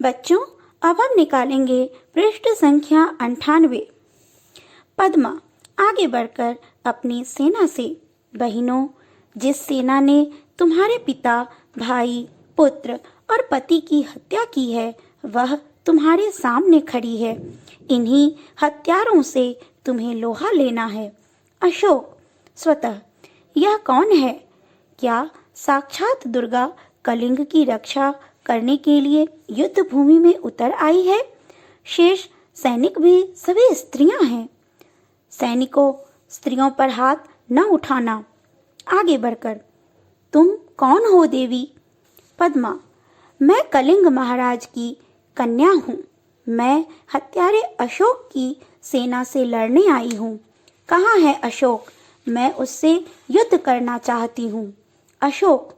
बच्चों, अब हम निकालेंगे पृष्ठ संख्या 98। पद्मा आगे बढ़कर अपनी सेना से, बहनों, जिस सेना ने तुम्हारे पिता, भाई, पुत्र और पति की हत्या की है वह तुम्हारे सामने खड़ी है। इन्हीं हत्यारों से तुम्हें लोहा लेना है। अशोक, स्वतः यह कौन है? क्या साक्षात दुर्गा कलिंग की रक्षा करने के लिए युद्ध भूमि में उतर आई है? शेष सैनिक भी सभी स्त्रियां हैं। सैनिकों, स्त्रियों पर हाथ न उठाना। आगे बढ़कर, तुम कौन हो देवी? पद्मा, मैं कलिंग महाराज की कन्या हूँ। मैं हत्यारे अशोक की सेना से लड़ने आई हूँ। कहाँ है अशोक? मैं उससे युद्ध करना चाहती हूँ। अशोक,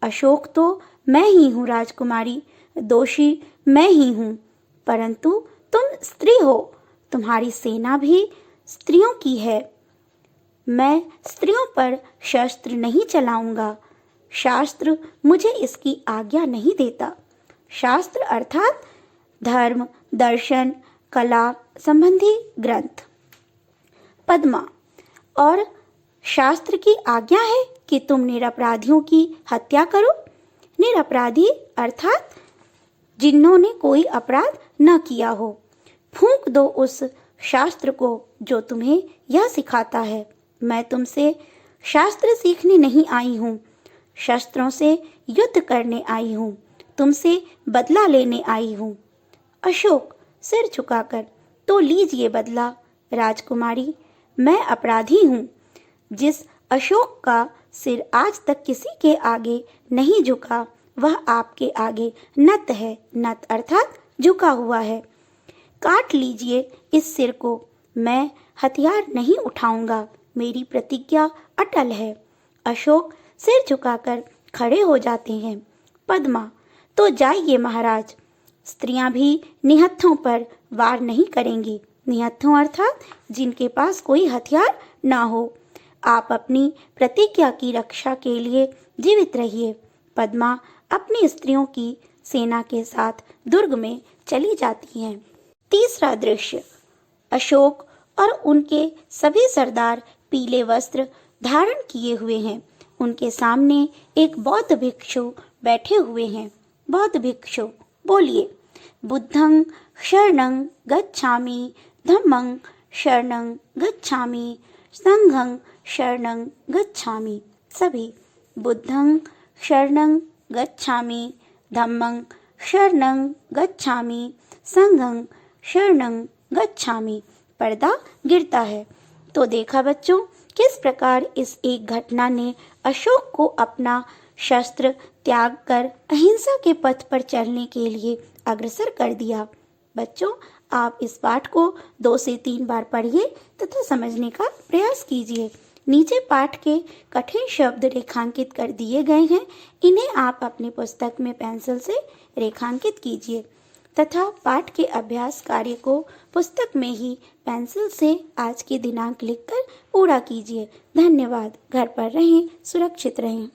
अशोक तो मैं ही हूँ राजकुमारी, दोषी मैं ही हूँ। परंतु तुम स्त्री हो, तुम्हारी सेना भी स्त्रियों की है। मैं स्त्रियों पर शस्त्र नहीं चलाऊंगा। शास्त्र मुझे इसकी आज्ञा नहीं देता। शास्त्र अर्थात धर्म, दर्शन, कला संबंधी ग्रंथ। पद्मा, और शास्त्र की आज्ञा है कि तुम निरपराधियों की हत्या करो। निरपराधी अर्थात जिन्होंने कोई अपराध न किया हो। फूंक दो उस शास्त्र को जो तुम्हें यह सिखाता है। मैं तुमसे शास्त्र सीखने नहीं आई हूँ, शस्त्रों से युद्ध करने आई हूँ, तुमसे बदला लेने आई हूँ। अशोक सिर झुकाकर, तो लीजिए बदला राजकुमारी, मैं अपराधी हूँ। जिस अशोक का सिर आज तक किसी के आगे नहीं झुका वह आपके आगे नत है। नत अर्थात झुका हुआ है। काट लीजिए इस सिर को। मैं हथियार नहीं उठाऊंगा, मेरी प्रतिज्ञा अटल है। अशोक सिर झुकाकर खड़े हो जाते हैं। पद्मा, तो जाइए महाराज। स्त्रियां भी निहत्थों पर वार नहीं करेंगी। निहत्थों अर्थात जिनके पास कोई हथियार ना हो। आप अपनी प्रतिज्ञा की रक्षा के लिए जीवित रहिए। पद्मा अपनी स्त्रियों की सेना के साथ दुर्ग में चली जाती हैं। तीसरा दृश्य, अशोक और उनके सभी सरदार पीले वस्त्र धारण किए हुए हैं। उनके सामने एक बौद्ध भिक्षु बैठे हुए हैं। बौद्ध भिक्षु, बोलिए। बुद्धं शरणं गच्छामि, धम्मं शरणं गच्छामि, संघं शरणं गच्छामि। सभी, बुद्धं शरणं गच्छामि, धम्मं शरणं गच्छामि, संघं शरणं गच्छामि। पर्दा गिरता है। तो देखा बच्चों, किस प्रकार इस एक घटना ने अशोक को अपना शस्त्र त्याग कर अहिंसा के पथ पर चलने के लिए अग्रसर कर दिया। बच्चों, आप इस पाठ को 2 से 3 बार पढ़िए तथा समझने का प्रयास कीजिए। नीचे पाठ के कठिन शब्द रेखांकित कर दिए गए हैं। इन्हें आप अपनी पुस्तक में पेंसिल से रेखांकित कीजिए तथा पाठ के अभ्यास कार्य को पुस्तक में ही पेंसिल से आज की दिनांक लिखकर पूरा कीजिए। धन्यवाद। घर पर रहें, सुरक्षित रहें।